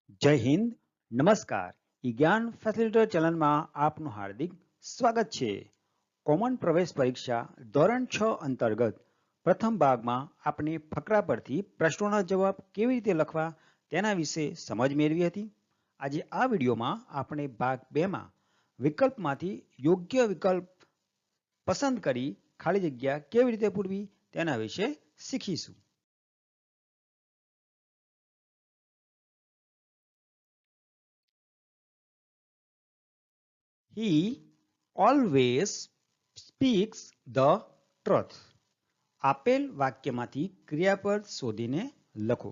જય હિન્દ, નમસ્કાર. જ્ઞાન ફેસિલિટર ચેનલમાં આપનું હાર્દિક સ્વાગત છે. કોમન પ્રવેશ પરીક્ષા ધોરણ 6 અંતર્ગત પ્રથમ ભાગમાં આપણે ફકરા પરથી પ્રશ્નોના જવાબ કેવી રીતે લખવા તેના વિશે સમજ મેળવી હતી. આજે આ વિડીયોમાં આપણે ભાગ 2માં વિકલ્પમાંથી યોગ્ય વિકલ્પ પસંદ કરી ખાલી જગ્યા કેવી રીતે પૂરવી તેના વિશે શીખીશું. He always speaks the truth. આપેલ વાક્યમાંથી ક્રિયાપદ શોધીને લખો.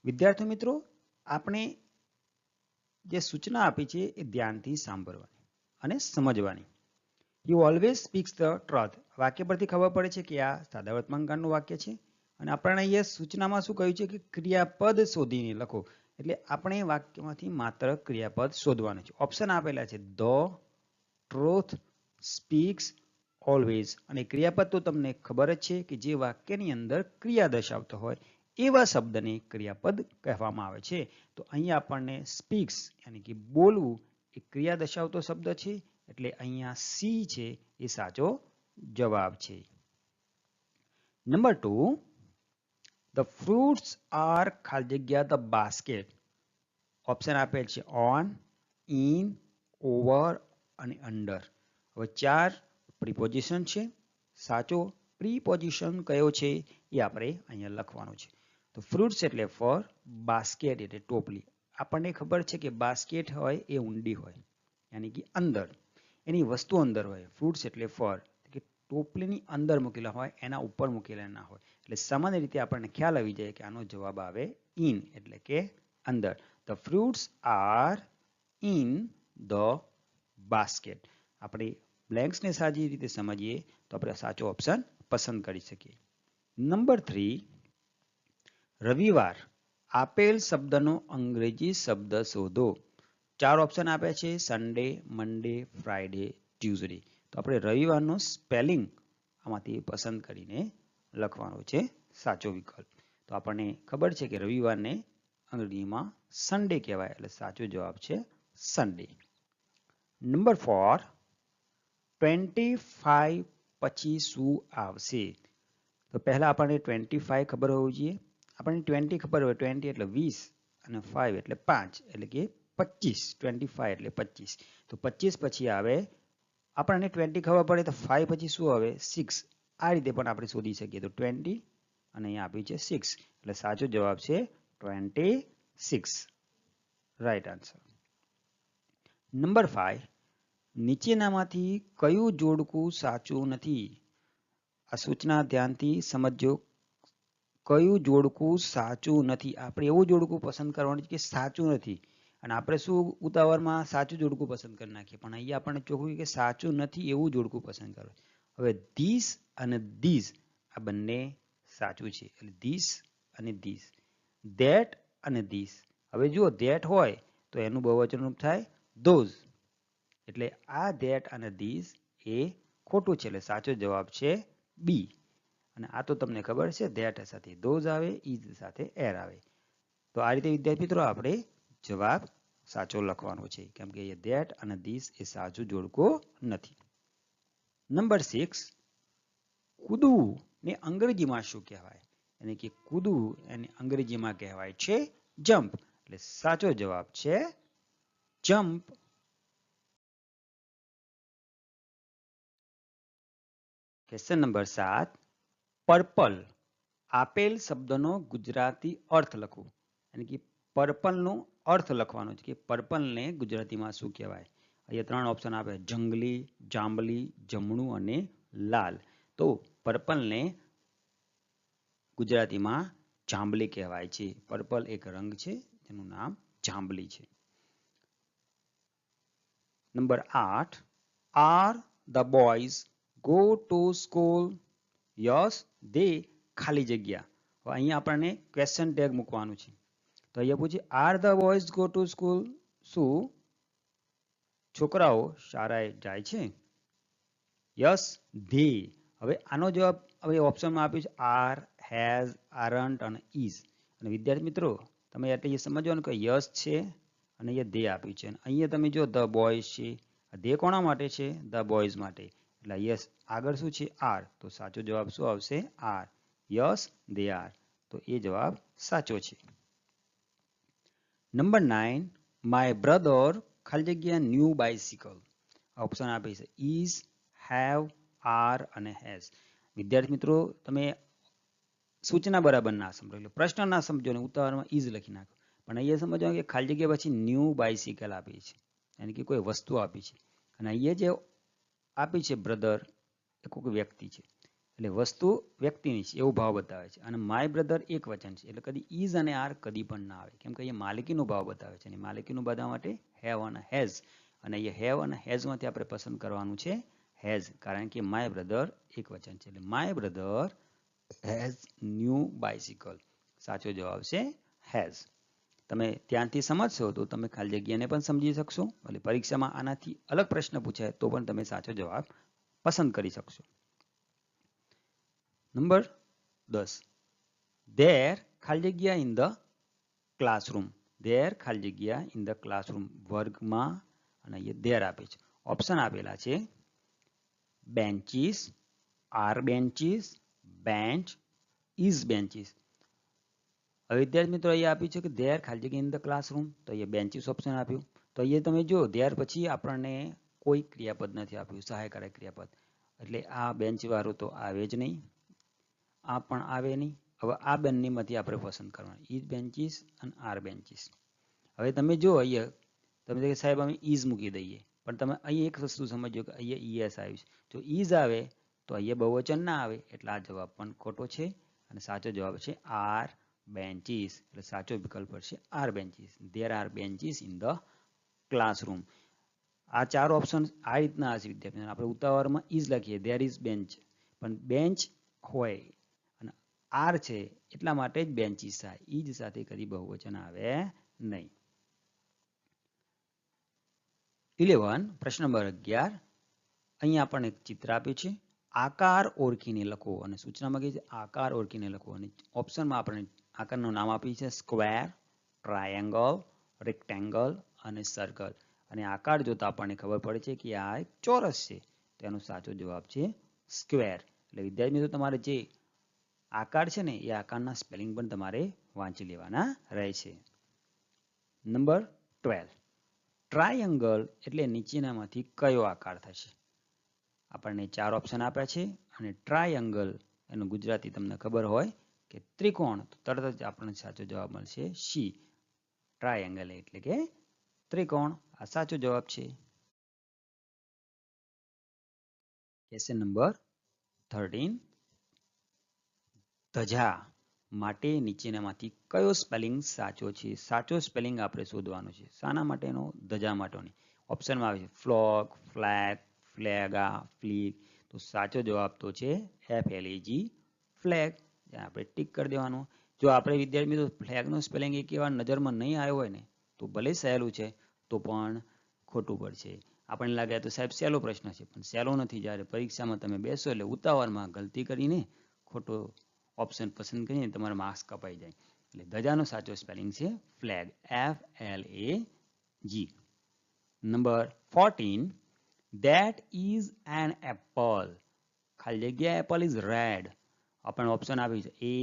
વિદ્યાર્થી મિત્રો, આપણે જે સૂચના આપી છે એ ધ્યાનથી સાંભળવાની અને સમજવાની. He always speaks the truth. વાક્ય પરથી ખબર પડે છે કે આ સાદા વર્તમાનકાળનું વાક્ય છે અને આપણને અહીંયા સૂચનામાં શું કહ્યું છે કે ક્રિયાપદ શોધીને લખો. એટલે આપણે વાક્યમાંથી માત્ર ક્રિયાપદ શોધવાનું છે. ઓપ્શન આપેલા છે ધ, ટ્રુથ, સ્પીક્સ, ઓલવેઝ. અને ક્રિયાપદ તો તમને ખબર જ છે કે જે વાક્યની અંદર ક્રિયા દર્શાવતો હોય એવા શબ્દને ક્રિયાપદ કહેવામાં આવે છે. તો અહીંયા આપણને સ્પીક્સ યાની કે બોલવું એ ક્રિયા દર્શાવતો શબ્દ છે, એટલે અહીંયા સી છે એ સાચો જવાબ છે. નંબર 2, ધ ફ્રૂટ્સ આર ખાલી જગ્યા ધ બાસ્કેટ. ઓપ્શન આપેલ છે ઓન, ઇન, ઓવર અને અંડર. હવે 4 પ્રિપોઝિશન છે. સાચો પ્રિપોઝિશન કયો છે એ આપણે અહીંયા લખવાનું છે. તો ફ્રૂટ્સ એટલે ફળ, બાસ્કેટ એટલે ટોપલી. આપણને ખબર છે કે બાસ્કેટ હોય એ ઊંડી હોય યાની કે અંદર, એની વસ્તુ અંદર હોય. ફ્રૂટ્સ એટલે ફળ કે ટોપલીની અંદર મૂકેલા હોય, એના ઉપર મૂકેલા ના હોય. એટલે સામાન્ય રીતે આપણને ખ્યાલ આવી જાય કે આનો જવાબ આવે ઇન એટલે કે અંદર. The fruits are in the basket. આપણે બ્લેન્ક્સને સારી રીતે સમજીએ તો આપણે સાચો ઓપ્શન પસંદ કરી શકીએ. નંબર 3, રવિવાર. આપેલ શબ્દનો અંગ્રેજી શબ્દ શોધો. 4 ઓપ્શન આપ્યા છે સન્ડે, મંડે, ફ્રાઈડે, ટ્યુઝડે. તો આપણે રવિવારનો સ્પેલિંગ આમાંથી પસંદ કરીને લખવાનો છે સાચો વિકલ્પ. તો આપણને ખબર છે કે રવિવારને અંગ્રેજીમાં સન્ડે કહેવાય, એટલે સાચો જવાબ છે સન્ડે. નંબર 4, 25 પછી શું આવશે? તો પહેલા આપણને 25 ખબર હોવી જોઈએ. આપણને 20 ખબર હોય, 20 એટલે 20 અને 5 એટલે 5 એટલે કે 25. 25 એટલે 25. તો 25 પછી આવે, આપણને 20 ખબર પડે તો 5 પછી શું આવે 6. આ રીતે પણ આપણે શોધી શકીએ. તો 20 અને અહીંયા આપ્યું છે 6, એટલે સાચો જવાબ છે 26. Right answer. નંબર 5, નીચેનામાંથી કયું જોડકું સાચું નથી? આ સૂચના ધ્યાનથી સમજજો. કયું જોડકું સાચું નથી? આપણે એવું જોડકું પસંદ કરવાનું છે કે સાચું નથી, અને આપણે શું ઉતાવળમાં સાચું જોડકું પસંદ કરી નાખીએ, પણ અહીંયા આપણને ચોખ્ખું કે સાચું નથી એવું જોડકું પસંદ કરો. હવે ધીસ અને ધીસ આ બંને સાચું છે, એટલે ધીસ અને ધીસ. ધેટ અને ધીસ. હવે જુઓ ધેટ હોય તો એનું બહુવચન રૂપ થાય ધોઝ, એટલે આ ધેટ અને ધીસ એ ખોટું છે, એટલે સાચો જવાબ છે બી. અને આ તો તમને ખબર છે ધેટ સાથે ધોઝ આવે, ઇઝ સાથે એર આવે. તો આ રીતે વિદ્યાર્થી મિત્રો આપણે જવાબ સાચો લખવાનો છે, કેમ કે એ ધેટ અને ધીસ એ સાચું જોડકો નથી. નંબર 6, કૂદવું ને અંગ્રેજીમાં શું કહેવાય? એટલે કે કૂદવું એને અંગ્રેજીમાં કહેવાય છે જમ્પ, એટલે સાચો જવાબ છે જમ્પ. Question number 7, purple. આપેલ શબ્દનો ગુજરાતી અર્થ લખો. એટલે કે પર્પલનો અર્થ લખવાનો છે કે પર્પલને ગુજરાતીમાં શું કહેવાય? અહીંયા 3 ઓપ્શન આપે જંગલી, જાંબલી, જમણું અને લાલ. તો પર્પલને ગુજરાતીમાં જાંબલી કહેવાય છે. પર્પલ એક રંગ છે જેનું નામ જાંબલી છે. Number 8, are the boys go to school? Yes they ખાલી જગ્યા. અહીંયા આપણને ક્વેશ્ચન ટેગ મૂકવાનું છે. તો અહીંયા પૂછે are the boys go to school? શું છોકરાઓ શાળાએ જાય છે? Yes they. હવે આનો જવાબ હવે ઓપ્શનમાં આપ્યું છે આર, હેઝ, આરન્ટ અને ઇઝ. અને વિદ્યાર્થી મિત્રો તમે એટલે એ સમજવાનું કે યસ છે અને એ દે આપ્યું છે. અહીંયા તમે જો ધ બોયઝ છે, દે કોના માટે છે? ધ બોયઝ માટે. એટલે યસ આગળ શું છે? આર. તો સાચો જવાબ શું આવશે? આર. Yes they are. તો એ જવાબ સાચો છે. નંબર 9, માય બ્રધર ખાલી જગ્યા ન્યૂ બાઇસિકલ. ઓપ્શન આપે છે ઇઝ, હેવ, આર અને હેઝ. વિદ્યાર્થી મિત્રો તમે સૂચના બરાબર ના સમજો, એટલે પ્રશ્ન ના સમજો ને ઉતાવળમાં ઇઝ લખી નાખો. પણ અહીંયા સમજવાનું કે ખાલી જગ્યા પછી ન્યૂ બાઇસિકલ આપી છે, યાની કે કોઈ વસ્તુ આપી છે. અને અહીંયા જે આપી છે બ્રધર એ કોઈ વ્યક્તિ છે, એટલે વસ્તુ વ્યક્તિની છે એવો ભાવ બતાવે છે. અને માય બ્રધર એક વચન છે, એટલે કદી ઇઝ અને આર કદી પણ ના આવે, કેમ કે અહીંયા માલિકીનો ભાવ બતાવે છે. અને માલિકીનું બધા માટે હેવ અને હેઝ. અને અહીંયા હેવ અને હેઝમાંથી આપણે પસંદ કરવાનું છે હેઝ, કારણ કે માય બ્રધર એક વચન છે. એટલે my brother has new bicycle. સાચો જવાબ છે હેઝ. તમે ધ્યાનથી સમજશો તો તમે ખાલી જગ્યાને પણ સમજી શકશો. એટલે પરીક્ષામાં આનાથી અલગ પ્રશ્ન પૂછાય તો પણ તમે સાચો જવાબ પસંદ કરી શકશો. નંબર 10, ધેર ખાલી જગ્યા ઇન ધ ક્લાસરૂમ. ધેર ખાલી જગ્યા ઇન ધ ક્લાસરૂમ, વર્ગમાં. અને અહીંયા ધેર આપે છે. ઓપ્શન આપેલા છે benches, are benches, bench, is benches. હવે વિદ્યાર્થી મિત્રો અહીંયા આપ્યું છે કે ધેર ખાલી જગ્યા ઇન ધ ક્લાસરૂમ, તો અહીંયા બેન્ચીસ ઓપ્શન આપ્યું. તો અહીંયા તમે જો ધેર પછી આપણને કોઈ ક્રિયાપદ નથી આપ્યું, સહાયકારક ક્રિયાપદ. એટલે આ બેન્ચ વાળું તો આવે જ નહીં, આ પણ આવે નહીં. હવે આ બંનેમાંથી આપણે પસંદ કરવાનું, ઇઝ બેન્ચીસ અને આર બેન્ચીસ. હવે તમે જો અહીંયા તમે સાહેબ અમે ઇઝ મૂકી દઈએ, પણ તમે અહીં એક વસ્તુ સમજો કે અહીંયા ઈએસ આવ્યું છે. જો ઇઝ આવે તો અહીંયા બહુવચન ના આવે, એટલે આ જવાબ પણ ખોટો છે. અને સાચો જવાબ છે આર બેન્ચીસ. એટલે સાચો વિકલ્પ છે are benches. There are benches in the classroom. આ ચાર ઓપ્શન આ રીતના હશે વિદ્યાર્થીઓ. આપણે ઉતાવળમાં ઇઝ લખીએ, ધેર ઇઝ બેન્ચ, પણ બેન્ચ હોય અને આર છે એટલા માટે જ બેન્ચીસ થાય. ઇઝ સાથે કદી બહુવચન આવે નહીં. 11, પ્રશ્ન નંબર 11, અહીંયા આપણને એક ચિત્ર આપ્યું છે. આકાર ઓળખીને લખો. અને સૂચનામાં કહે છે આકાર ઓળખીને લખો. અને ઓપ્શનમાં આપણે આકારનું નામ આપ્યું છે સ્ક્વેર, ટ્રાયેંગલ, રેક્ટેંગલ અને સર્કલ. અને આકાર જોતા આપણને ખબર પડે છે કે આ એક ચોરસ છે. તો એનો સાચો જવાબ છે સ્ક્વેર. એટલે વિદ્યાર્થી મિત્રો તમારે જે આકાર છે ને એ આકારના સ્પેલિંગ પણ તમારે વાંચી લેવાના રહે છે. નંબર 12, ટ્રાયેંગલ એટલે નીચેનામાંથી કયો આકાર થશે? આપણને 4 ઓપ્શન આપ્યા છે. અને ટ્રાયેંગલ એનું ગુજરાતી તમને ખબર હોય કે ત્રિકોણ, તો તરત જ આપણને સાચો જવાબ મળશે સી. ટ્રાયેંગલ એટલે કે ત્રિકોણ. આ સાચો જવાબ છે. ક્વેશ્ચન નંબર 13, ધજા માટે નીચેનામાંથી કયો સ્પેલિંગ સાચો છે? સાચો સ્પેલિંગ આપણે શોધવાનો છે. શાના માટેનો? ધજા માટેનો. ઓપ્શનમાં આવે છે ફ્લોગ, ફ્લેગ, ફ્લેગા, ફ્લીગ. તો સાચો જવાબ તો છે FLAG, ફ્લેગ. આપણે ટીક કરી દેવાનું. જો આપણે વિદ્યાર્થી મિત્રો ફ્લેગનો સ્પેલિંગ એક એવા નજરમાં નહીં આવ્યો હોય ને તો ભલે સહેલું છે તો પણ ખોટું પડશે. આપણને લાગે તો સાહેબ સહેલો પ્રશ્ન છે, પણ સહેલો નથી. જ્યારે પરીક્ષામાં તમે બેસો એટલે ઉતાવળમાં ગલતી કરીને ખોટો ઓપ્શન પસંદ કરીને તમારા માર્ક્સ કપાઈ જાય. એટલે ધજાનો સાચો સ્પેલિંગ છે flag, FLAG. Number 14, that is an apple. ખાલી જગ્યા એપલ ઇઝ રેડ. આપણને ઓપ્શન આપ્યું છે એ,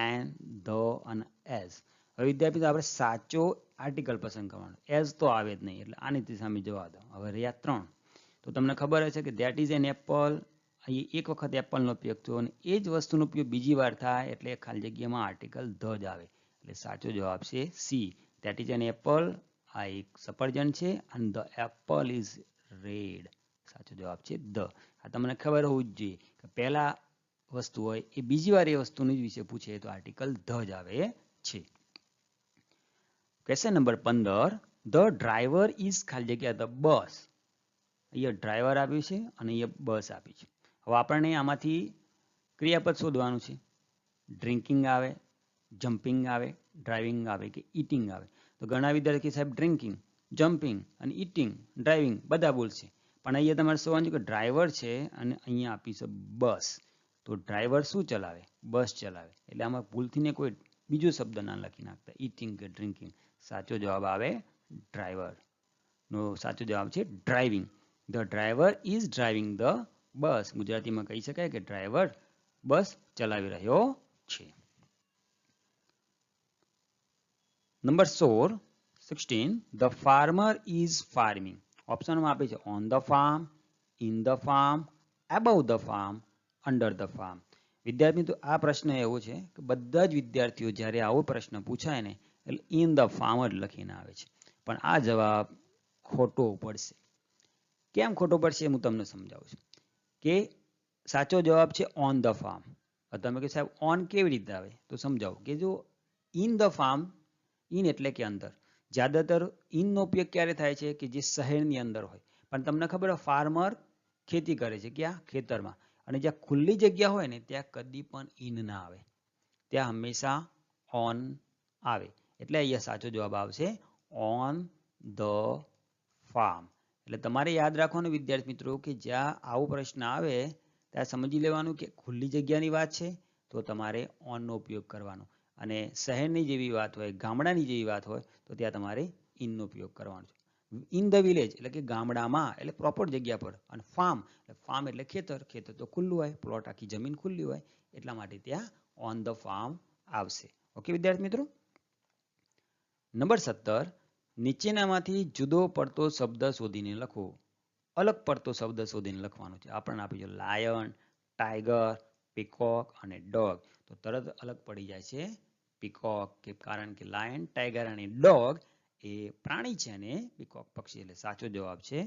એન, ધ અને એઝ. હવે વિદ્યાર્થી આપણે સાચો આર્ટિકલ પસંદ કરવાનો. એઝ તો આવે જ નહીં, એટલે આની સામે જવા દો. હવે રહ્યા 3. તો તમને ખબર હશે કે ધેટ ઇઝ એન એપલ, અહીં એક વખત એપલનો ઉપયોગ થયો અને એ જ વસ્તુનો ઉપયોગ બીજી વાર થાય એટલે ખાલી જગ્યામાં આર્ટિકલ ધ જ આવે. એટલે સાચો જવાબ છે C. That is an apple, આ એક સફરજન છે અને ધ એપલ ઇઝ રેડ. સાચો જવાબ છે ધ. આ તમને ખબર હોવું જ જોઈએ કે પહેલા વસ્તુ હોય એ બીજી વાર એ વસ્તુની વિશે પૂછે તો આર્ટિકલ ધ જ આવે છે. Question number 15, the driver is ખાલી જગ્યા ધ બસ. અહીંયા ડ્રાઈવર આપ્યું છે અને અહીંયા બસ આપી છે. હવે આપણને આમાંથી ક્રિયાપદ શોધવાનું છે. ડ્રિંકિંગ આવે, જમ્પિંગ આવે, ડ્રાઇવિંગ આવે કે ઈટિંગ આવે. તો ઘણા વિદ્યાર્થી સાહેબ ડ્રિંકિંગ, જમ્પિંગ અને ઈટિંગ, ડ્રાઇવિંગ બધા બોલશે. પણ અહીંયા તમારે સમજવાનું કે ડ્રાઈવર છે અને અહીંયા આપી છે બસ. તો ડ્રાઈવર શું ચલાવે? બસ ચલાવે. એટલે આમાં ભૂલથી ને કોઈ બીજો શબ્દ ના લખી નાખતા, ઈટિંગ કે ડ્રિંકિંગ. સાચો જવાબ આવે ડ્રાઈવર નો સાચો જવાબ છે driving. The driver is driving the bus. ગુજરાતીમાં કહી શકાય કે ડ્રાઈવર બસ ચલાવી રહ્યો છે. Number 16, the farmer is farming. ઓપ્શનમાં આપે છે on the farm, in the farm, above the farm, under the farm. વિદ્યાર્થી મિત્રો, આ પ્રશ્ન એવો છે કે બધા જ વિદ્યાર્થીઓ જ્યારે આવો પ્રશ્ન પૂછાય ને એટલે ઇન ધ ફાર્મ જ લખીને આવે છે, પણ આ જવાબ ખોટો પડશે. કેમ ખોટો પડશે હું તમને સમજાવું છું. કે સાચો જવાબ છે ઓન ધ ફાર્મ. તમે કહો સાહેબ ઓન કેવી રીતે આવે, તો સમજાવું કે જો ઇન ધ ફાર્મ, ઇન એટલે કે અંદર, જ્યાદાતર ઇનનો ઉપયોગ ક્યારે થાય છે કે જે શહેરની અંદર હોય. પણ તમને ખબર હોય ફાર્મર ખેતી કરે છે ક્યાં, ખેતરમાં. અને જ્યાં ખુલ્લી જગ્યા હોય ને ત્યાં કદી પણ ઇન ના આવે, ત્યાં હંમેશા ઓન આવે. એટલે અહીંયા સાચો જવાબ આવશે ઓન ધ ફાર્મ. એટલે તમારે યાદ રાખવાનું વિદ્યાર્થી મિત્રો કે જ્યાં આવો પ્રશ્ન આવે ત્યાં સમજી લેવાનું કે ખુલ્લી જગ્યાની વાત છે તો તમારે ઓનનો ઉપયોગ કરવાનો, અને શહેરની જેવી વાત હોય, ગામડાની જેવી વાત હોય તો ત્યાં તમારે ઇનનો ઉપયોગ કરવાનો છે. ઇન ધ વિલેજ એટલે કે ગામડામાં એટલે પ્રોપર જગ્યા પર, અને ફાર્મ એટલે ખેતર, ખેતર તો ખુલ્લું હોય, પ્લોટ આખી જમીન ખુલ્લી હોય, એટલા માટે ત્યાં ઓન ધ ફાર્મ આવશે. ઓકે વિદ્યાર્થી મિત્રો. નંબર 17, નીચેનામાંથી જુદો પડતો શબ્દ શોધીને લખો. અલગ પડતો શબ્દ શોધીને લખવાનો છે. આપણને આપ્યું છે લાયન, ટાઈગર, પીકોક અને ડોગ. તો તરત અલગ પડી જાય છે પીકોક, કે કારણ કે લાયન, ટાઈગર અને ડોગ એ પ્રાણી છે અને પીકોક પક્ષી. એટલે સાચો જવાબ છે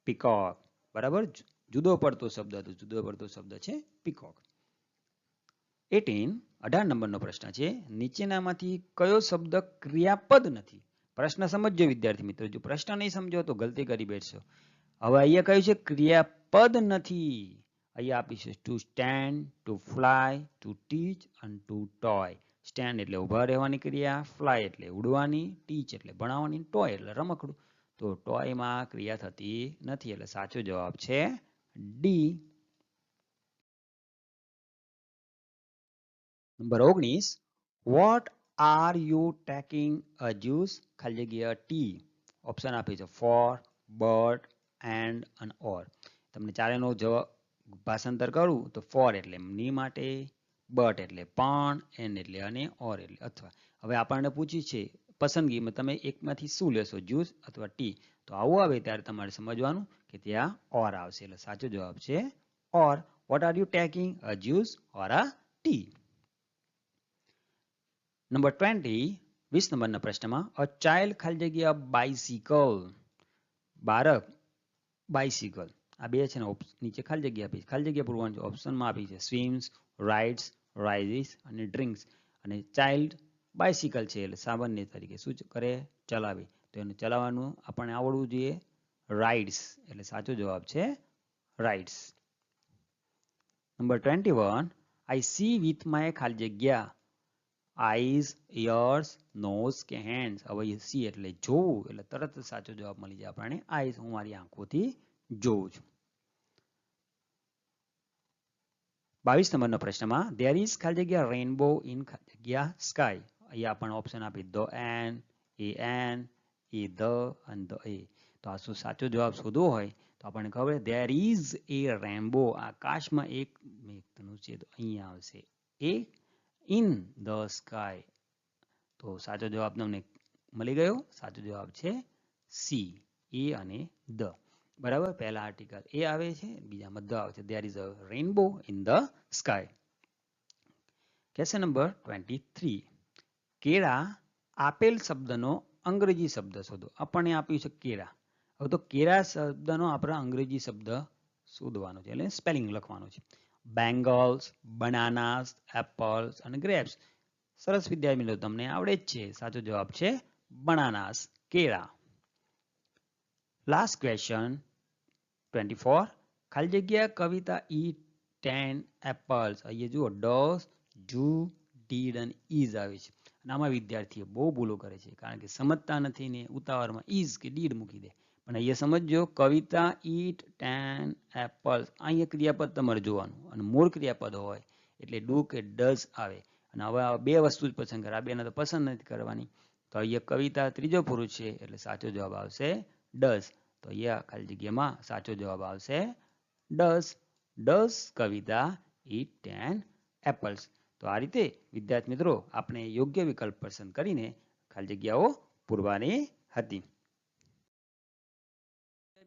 પીકોક. બરાબર, જુદો પડતો શબ્દ હતો, જુદો પડતો શબ્દ છે પીકોક. 18 નંબરનો પ્રશ્ન છે, નીચેનામાંથી કયો શબ્દ ક્રિયાપદ નથી? પ્રશ્ન સમજજો વિદ્યાર્થી મિત્રો, જો પ્રશ્ન નહીં સમજો તો ગલતી કરી બેઠશો. હવે અહીંયા કહ્યું છે ક્રિયાપદ નથી. અહીંયા આપી છે two stand, two fly, to teach અને ટુ ટોય. સ્ટેન્ડ એટલે ઊભા રહેવાની ક્રિયા, ફ્લાય એટલે ઉડવાની, ટીચ એટલે ભણાવવાની, ટોય એટલે રમકડું. તો ટોયમાં ક્રિયા થતી નથી, એટલે સાચો જવાબ છે D. Number 19, vote are you taking a juice? ખાલી જગ્યા ટી. ઓપ્શન આપી છે ફોર, બટ, એન્ડ અને ઓર. તમને ચારેયનો જવાબ ભાષાંતર કરું તો ફોર એટલે ની માટે, બટ એટલે પણ, એન્ડ એટલે અને, ઓર એટલે અથવા. હવે આપણને પૂછ્યું છે પસંદગીમાં તમે એકમાંથી શું લેશો, જ્યુસ અથવા ટી? તો આવું આવે ત્યારે તમારે સમજવાનું કે ત્યાં ઓર આવશે, એટલે સાચો જવાબ છે or. What are you taking a juice or a tea? Number 20 નંબરના પ્રશ્નમાં અ ચાઇલ્ડ ખાલી જગ્યા બાઇસિકલ. બાળક બાઇસિકલ, આ બે છે ને નીચે ખાલી જગ્યા આપી, ખાલી જગ્યા પૂરવાનું છે. ઓપ્શનમાં આપી છે સ્વિમ્સ, રાઇડ્સ, રાઇઝિસ અને ડ્રિંક્સ. અને ચાઇલ્ડ બાઇસિકલ છે એટલે સામાન્ય તરીકે શું કરે, ચલાવે. તો એને ચલાવવાનું આપણને આવડવું જોઈએ રાઇડ્સ, એટલે સાચો જવાબ છે rides. Number 21, I C with my ખાલી જગ્યા આઈઝ, ઇયર્સ, નોઝ કે હેન્ડ્સ. હવે સી એટલે જોવું, એટલે તરત સાચો જવાબ મળી જાય આપણને આઈઝ, હું મારી આંખોથી જોઉં છું. 22 નંબરના પ્રશ્નમાં ધેર ઇઝ ખાલી જગ્યા રેનબો ઇન ખાલી જગ્યા સ્કાય. અહીંયા આપણને ઓપ્શન આપી ધ એન, એ ધ અને ધ એ. તો આ શું સાચો જવાબ શોધવો હોય તો આપણને ખબર ધેર ઇઝ એ રેનબો, આકાશમાં એક મેઘધનુષ્ય, તો અહીંયા આવશે એ ઇન ધ સ્કાય. તો સાચો જવાબ તમને મળી ગયો. સાચો જવાબ છે સી, એ અને ધ. બરાબર, પહેલા આર્ટિકલ એ આવે છે, બીજામાં ધ આવે છે. There is a rainbow in the sky. Question number 23, કેળા આપેલ શબ્દનો અંગ્રેજી શબ્દ શોધો. આપણને આપ્યું છે કેળા. હવે તો કેળા શબ્દનો આપણે અંગ્રેજી શબ્દ શોધવાનો છે, એટલે સ્પેલિંગ લખવાનું છે. બેંગલ્સ, બનાનાસ, એપલ્સ અને ગ્રેપ્સ. સરસ વિદ્યાર્થી મિત્રો, તમને આવડે જ છે. સાચો જવાબ છે બનાનાસ, કેળા. લાસ્ટ ક્વેશ્ચન 24, ખાલી જગ્યા કવિતા ઈટ 10 એપલ્સ. અહીંયા જુઓ ડઝ, ડુ, ડીડ અને ઇઝ આવે છે. અને આમાં વિદ્યાર્થીઓ બહુ ભૂલો કરે છે, કારણ કે સમજતા નથી ને ઉતાવળમાં ઇઝ કે ડીડ મૂકી દે. પણ અહીંયા સમજો, કવિતા ઈટ 10 એપલ્સ, અહીંયા ક્રિયાપદ તમારે જોવાનું, અને મૂળ ક્રિયાપદ હોય એટલે ડુ કે ડઝ આવે. અને હવે બે વસ્તુ જ પસંદ કરે, આ બેને તો પસંદ નથી કરવાની. તો અહીંયા કવિતા ત્રીજો પુરુષ છે એટલે સાચો જવાબ આવશે ડઝ. તો અહીંયા ખાલી જગ્યામાં સાચો જવાબ આવશે does. Does Kavita eat 10 apples. તો આ રીતે વિદ્યાર્થી મિત્રો આપણે યોગ્ય વિકલ્પ પસંદ કરીને ખાલી જગ્યાઓ પૂરવાની હતી.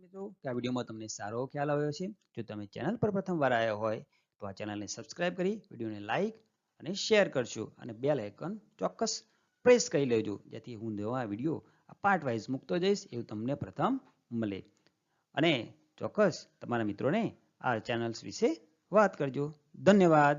મિત્રો આ વિડીયોમાં તમને સારો ખ્યાલ આવ્યો છે. જો તમે ચેનલ પર પ્રથમવાર આવ્યા હોય તો આ ચેનલને સબસ્ક્રાઇબ કરી વિડીયોને લાઈક અને શેર કરજો અને બેલ આઇકન ચોક્કસ પ્રેસ કરી લેજો, જેથી હું નવા વિડીયો પાર્ટ વાઇઝ મૂકતો જઈશ એવું તમને પ્રથમ મળે. અને ચોક્કસ તમારા મિત્રોને આ ચેનલ્સ વિશે વાત કરજો. ધન્યવાદ.